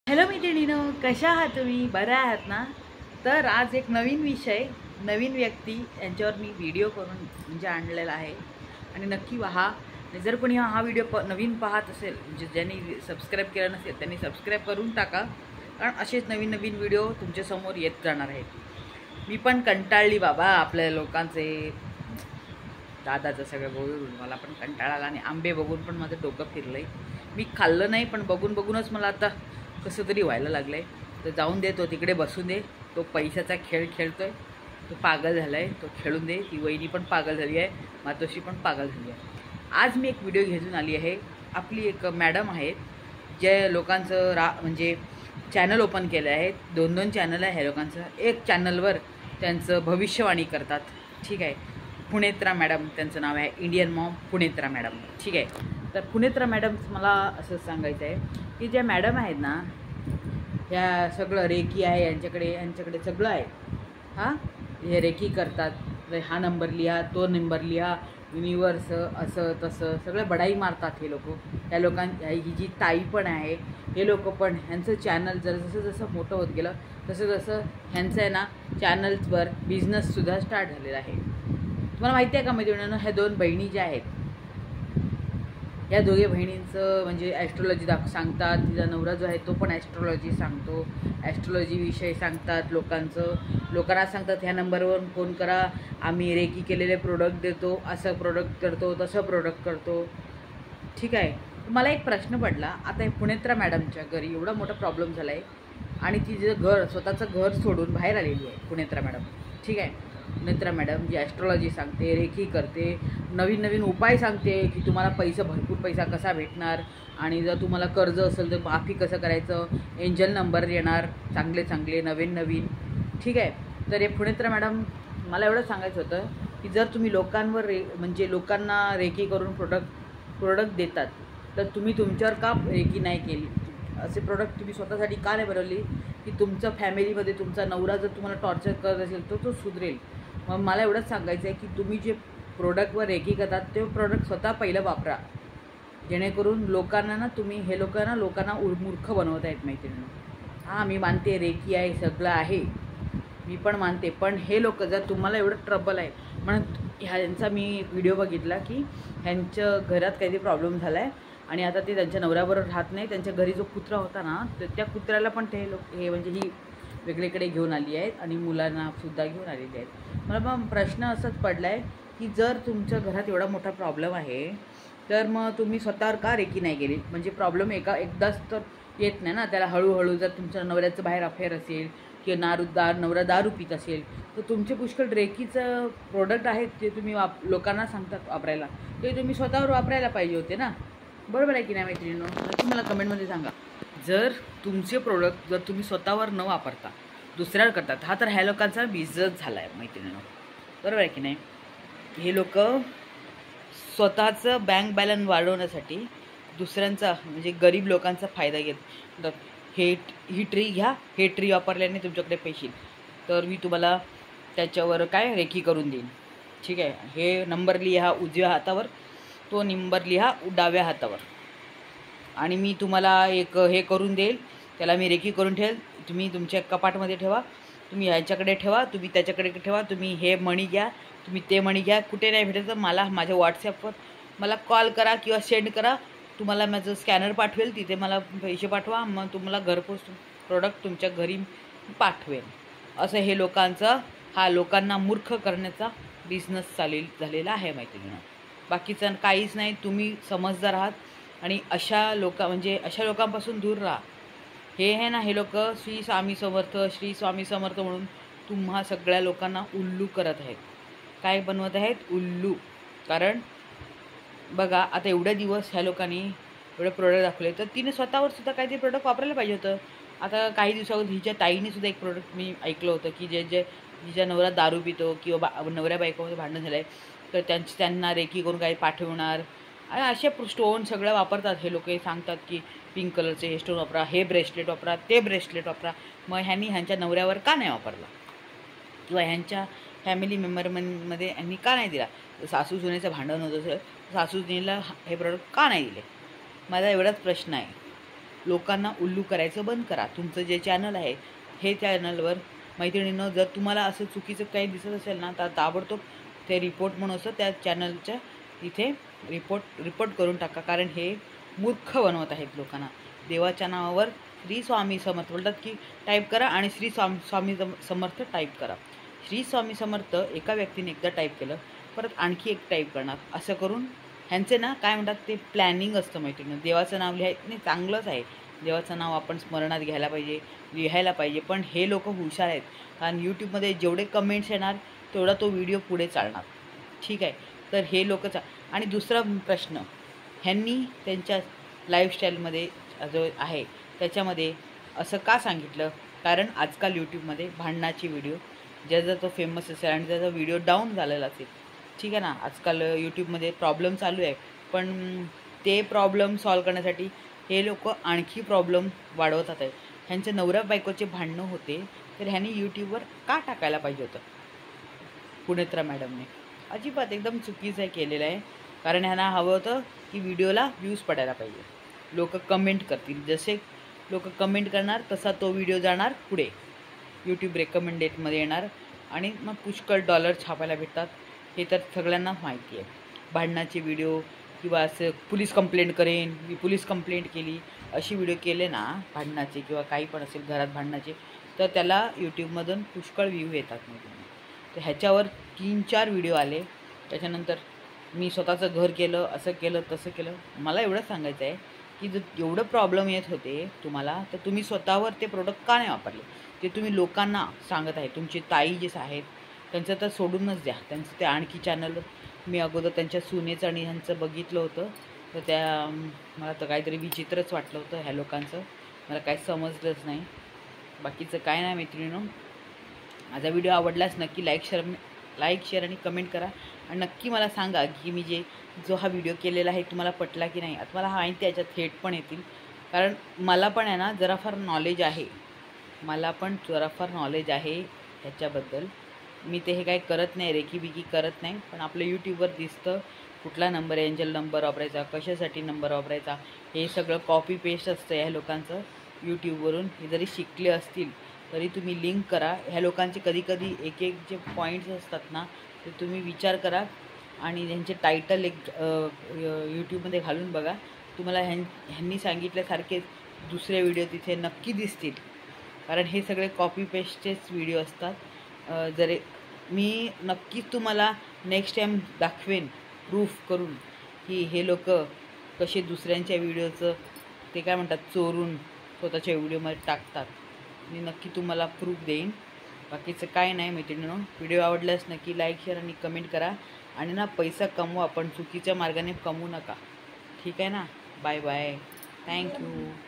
Hello मैत्रिणीनो, कशा आहात तुम्ही? बऱ्या आहात ना? तर आज एक नवीन विषय, नवीन व्यक्ती यांच्यावर मी व्हिडिओ करून म्हणजे आणलेला आहे आणि नक्की पहा. आणि जर कोणी हा व्हिडिओ नवीन पाहत असेल, म्हणजे ज्यांनी सबस्क्राईब केलं नसेल त्यांनी सबस्क्राईब करून टाका, कारण असेच नवीन नवीन व्हिडिओ तुमच्यासमोर येत जाणार आहेत. मी पण कंटाळली बाबा आपल्या लोकांचे दादाचं सगळं बघून. मला पण कंटाळा आला आणि आंबे बघून पण माझं डोकं फिरलं आहे. मी खाल्लं नाही, पण बघूनच मला आता कसं तरी व्हायला लागलं आहे. तर जाऊन दे, तो तिकडे बसून दे. तो पैशाचा खेळ खेळतो आहे, तो पागल झाला आहे, तो खेळून दे. ती वहिनी पण पागल झाली आहे, मातोश्री पण पागल झाली आहे. आज मी एक व्हिडिओ घेऊन आली आहे. आपली एक मॅडम आहेत, जे लोकांचं म्हणजे चॅनल ओपन केलं आहे. 2-2 चॅनल आहे ह्या लोकांचं. एक चॅनलवर त्यांचं भविष्यवाणी करतात, ठीक आहे. पुणेत्रा मॅडम त्यांचं नाव आहे, इंडियन मॉम पुणेत्रा मॅडम, ठीक आहे. तर पुणेत्रा मॅडम मला असं सांगायचं आहे की ज्या मॅडम आहेत ना, ह्या सगळं रेकी आहे यांच्याकडे सगळं आहे. हां, हे रेकी करतात. हा नंबर लिहा, तो नंबर लिहा, युनिवर्स असं तसं सगळं बडाई मारतात हे लोक. त्या ही जी ताई पण आहे, हे लोक पण ह्यांचं चॅनल जसं मोठं होत गेलं तसं ह्यांचं आहे ना चॅनल्सवर बिझनेससुद्धा स्टार्ट झालेला आहे. तुम्हाला माहिती आहे का मैत्रिणींनो, ह्या 2 बहिणी ज्या आहेत, या दोघे बहिणींचं म्हणजे ॲस्ट्रॉलॉजी सांगतात. तिचा नवरा जो आहे तो पण ॲस्ट्रॉलॉजी सांगतो, ॲस्ट्रॉलॉजी विषय सांगतात लोकांना सांगतात ह्या नंबरवर फोन करा, आम्ही रेकी केलेले प्रोडक्ट देतो, असं प्रोडक्ट करतो, तसं प्रोडक्ट करतो, ठीक आहे. मला एक प्रश्न पडला, आता हे पुणेत्रा मॅडमच्या घरी एवढा मोठा प्रॉब्लेम झाला आहे आणि तिचं स्वतःचं घर सोडून बाहेर आलेली आहे पुणेत्रा मॅडम, ठीक आहे. पुणेत्रा मॅडम जी ॲस्ट्रॉलॉजी सांगते, रेकी करते, नवीन उपाय सांगते की तुम्हाला भरपूर पैसा कसा भेटणार, आणि जर तुम्हाला कर्ज असेल तर माफी कसं करायचं, एंजल नंबर येणार चांगले नवीन, ठीक आहे. तर हे पुणेत्रा मॅडम, मला एवढं सांगायचं होतं की जर तुम्ही लोकांवर म्हणजे लोकांना रेकी करून प्रोडक्ट देतात, तर तुम्ही तुमच्यावर का रेकी नाही केली? असे प्रोडक्ट तुम्ही स्वतःसाठी का नाही बनवली की तुमचं फॅमिलीमध्ये तुमचा नवरा जर तुम्हाला टॉर्चर करत असेल तर तो सुधरेल? मग मला एवढंच सांगायचं आहे की तुम्ही जे प्रोडक्टवर रेकी करतात ते प्रोडक्ट स्वतः पहिलं वापरा, जेणेकरून लोकांना मूर्ख बनवत आहेत मैत्रिणी. हां, मी मानते रेकी आहे, सगळं आहे, मी पण मानते, पण हे लोक जर तुम्हाला एवढं ट्रबल आहे म्हणून ह्यांचा मी व्हिडिओ बघितला की ह्यांच्या घरात काहीतरी प्रॉब्लेम झाला आहे आणि आता ते त्यांच्या नवऱ्याबरोबर राहत नाही. त्यांच्या घरी जो कुत्रा होता ना, तर त्या कुत्र्याला पण ते हे म्हणजे ही वेगळीकडे घेऊन आली आहेत आणि मुलांनासुद्धा घेऊन आलेली आहेत. मला मग प्रश्न असंच पडला आहे की जर तुमच्या घरात एवढा मोठा प्रॉब्लेम आहे तर मग तुम्ही स्वतःवर का रेकी नाही केली? म्हणजे प्रॉब्लेम एकदाच तर येत नाही ना, त्याला हळूहळू जर तुमच्या नवऱ्याचं बाहेर अफेअर असेल किंवा नवरा दारू पित असेल तर तुमचे पुष्कळ रेकीचं प्रोडक्ट आहेत ते तुम्ही लोकांना सांगतात वापरायला, ते तुम्ही स्वतःवर वापरायला पाहिजे होते ना. बरोबर आहे की नाही मैत्रिणींनो? नक्की मला कमेंटमध्ये सांगा. जर तुमचे प्रोडक्ट जर तुम्ही स्वतःवर न वापरता दुसऱ्यावर करतात, हा तर ह्या लोकांचा बिझनेस झाला आहे मैत्रिणींनो. बरोबर आहे की नाही? हे लोक स्वतःचं बँक बॅलन्स वाढवण्यासाठी दुसऱ्यांचा म्हणजे गरीब लोकांचा फायदा घेत. ही ट्री घ्या, हे ट्री वापरल्याने तुमच्याकडे पैसे येईल, तर मी तुम्हाला त्याच्यावर रेकी करून देईन, ठीक आहे. हे नंबर लिहा उजव्या हातावर, तो नंबर लिहा डाव्या हातावर, आणि मी तुम्हाला एक हे करून देईल, त्याला मी रेकी करून ठेवेल. तुम्ही तुमच्या कपाटमध्ये ठेवा, तुम्ही ह्याच्याकडे ठेवा, तुम्ही त्याच्याकडे ठेवा, तुम्ही हे मणी घ्या, तुम्ही ते मणी घ्या. कुठे नाही भेटत तर मला माझ्या व्हॉट्सॲपवर मला कॉल करा किंवा सेंड करा, तुम्हाला माझं स्कॅनर पाठवेल, तिथे मला पैसे पाठवा, मग तुम्हाला घरपोच प्रोडक्ट तुमच्या घरी पाठवेल. असं हे लोकांना मूर्ख करण्याचा बिझनेस झालेला आहे माहिती ना. बाकीचं काहीच नाही. तुम्ही समजदार आहात आणि अशा लोकांपासून दूर राहा. हे आहे ना, हे लोक श्री स्वामी समर्थ म्हणून तुम्हा सगळ्या लोकांना उल्लू करत आहेत. काय बनवत आहेत? उल्लू. कारण बघा, आता एवढे दिवस ह्या लोकांनी एवढे प्रोडक्ट दाखवले, तर तिने स्वतःवर सुद्धा काहीतरी प्रोडक्ट वापरायला पाहिजे होतं. आता काही दिवसावर हिच्या ताईने सुद्धा एक प्रोडक्ट मी ऐकलं होतं की जिच्या नवरा दारू पितो किंवा नवऱ्या बायकोमध्ये भांडण झालं आहे, तर त्यांना रेकी करून काही पाठवणार आणि असे स्टोन सगळं वापरतात हे लोक. सांगतात की पिंक कलरचे हे स्टोन वापरा, हे ब्रेसलेट वापरा, ते ब्रेसलेट वापरा. मग ह्यांच्या नवऱ्यावर का नाही वापरला किंवा ह्यांच्या फॅमिली मेंबरमध्ये यांनी का नाही दिला? सासू सुनेचं भांडण होतं असेल, सासू सुनेला हे प्रोडक्ट का नाही दिले? माझा एवढाच प्रश्न आहे. लोकांना उल्लू करायचं बंद करा. तुमचं जे चॅनल आहे हे चॅनलवर मैत्रिणींनो जर तुम्हाला असं चुकीचं काही दिसत असेल ना तर ताबडतोब ते रिपोर्ट म्हणून असं त्या चॅनलच्या इथे रिपोर्ट करून टाका. कारण हे मूर्ख बनवत आहेत लोकांना. देवाच्या नावावर श्री स्वामी समर्थ बोलतात की टाईप करा आणि श्री स्वामी समर्थ टाईप करा. श्री स्वामी समर्थ एका व्यक्तीने एकदा टाईप केलं परत आणखी एक टाईप करणार. असं करून ह्यांचे ना काय म्हणतात ते प्लॅनिंग असतं मैत्रिणी. देवाचं नाव लिहायचं नाही चांगलंच आहे. देवाचं नाव आपण स्मरणात घ्यायला पाहिजे, लिहायला पाहिजे. पण हे लोक हुशार आहेत. कारण यूट्यूबमध्ये जेवढे कमेंट्स येणार तेवढा तो व्हिडिओ पुढे चालणार. ठीक आहे. तर हे लोकच. आणि दुसरा प्रश्न, ह्यांनी त्यांच्या लाईफस्टाईलमध्ये जो आहे त्याच्यामध्ये असं का सांगितलं? कारण आजकाल यूट्यूबमध्ये भांडणाची व्हिडिओ ज्याचा तो फेमस असेल आणि त्याचा व्हिडिओ डाऊन झालेला असेल, ठीक आहे ना. आजकाल यूट्यूबमध्ये प्रॉब्लेम चालू आहे. पण ते प्रॉब्लेम सॉल्व करण्यासाठी हे लोक आणखी प्रॉब्लेम वाढवतात आहे. ह्यांचे नवरा बायकोचे भांडणं होते तर ह्यांनी यूट्यूबवर का टाकायला पाहिजे होतं पुणेत्रा मॅडमने? अजिबात एकदम चुकीचं आहे केलेलं आहे. कारण ह्यांना हवं होतं की व्हिडिओला व्ह्यूज पडायला पाहिजे, लोक कमेंट करतील. जसे लोक कमेंट करणार तसा तो व्हिडिओ जाणार पुढे, यूट्यूब रेकमेंडेडमध्ये येणार आणि मग पुष्कळ डॉलर छापायला भेटतात. हे तर सगळ्यांना माहिती आहे. भांडणाचे व्हिडिओ किंवा असं पोलीस कंप्लेंट करेन, मी पोलीस कंप्लेंट केली अशी व्हिडिओ केले ना भांडणाचे किंवा काही पण असेल घरात भांडणाचे, तर त्याला यूट्यूबमधून पुष्कळ व्ह्यू येतात. तर ह्याच्यावर 3-4 व्हिडिओ आले. त्याच्यानंतर मी स्वतःचं घर केलं, असं केलं तसं केलं. मला एवढं सांगायचं आहे की जर एवढं प्रॉब्लेम येत होते तुम्हाला तर तुम्ही स्वतःवर ते प्रोडक्ट का नाही वापरले? ते तुम्ही लोकांना सांगत आहे. तुमचे ताई जे आहेत त्यांचं तर सोडूनच द्या. त्यांचं ते आणखी चॅनल मी अगोदर त्यांच्या सुनेचं आणि ह्यांचं बघितलं होतं. तर मला तर काहीतरी विचित्रच वाटलं होतं ह्या लोकांचं. मला काही समजलंच नाही. बाकीचं काय नाही मैत्रिणींनो. माझा व्हिडिओ आवडल्यास नक्की लाईक शेअर आणि कमेंट करा. आणि नक्की मला सांगा की मी जो हा व्हिडिओ केलेला आहे तुम्हाला पटला की नाही. आता मला माहिती आहे याच्यात हेट पण येतील. कारण मला पण आहे ना जराफार नॉलेज आहे. ह्याच्याबद्दल. मी ते हे काही करत नाही, रेकीबिकी करत नाही. पण आपलं यूट्यूबवर दिसतं कुठला नंबर एंजल नंबर वापरायचा, कशासाठी नंबर वापरायचा, हे सगळं कॉपी पेस्ट असतं ह्या लोकांचं यूट्यूबवरून. हे जरी शिकले असतील तरी तुम्ही लिंक करा. ह्या लोकांचे कधी एक जे पॉईंट्स असतात ना ते तुम्ही विचार करा आणि ह्यांचे टायटल यूट्यूबमध्ये घालून बघा. तुम्हाला ह्यांनी सांगितल्यासारखे दुसरे व्हिडिओ तिथे नक्की दिसतील. कारण हे सगळे कॉपी पेस्टचेच व्हिडिओ असतात. मी नक्कीच तुम्हाला नेक्स्ट टाईम दाखवेन प्रूफ करून की हे लोक कसे दुसऱ्यांच्या व्हिडिओचं ते काय म्हणतात चोरून स्वतःच्या व्हिडिओमध्ये टाकतात. मी नक्की तुम्हाला प्रूफ देईन. बाकीचं काय नाही मैत्रिणींनो. व्हिडिओ आवडल्यास नक्की लाईक शेअर आणि कमेंट करा. आणि ना पैसा कमवा पण चुकीच्या मार्गाने कमवू नका. ठीक आहे ना. Bye bye. थँक्यू.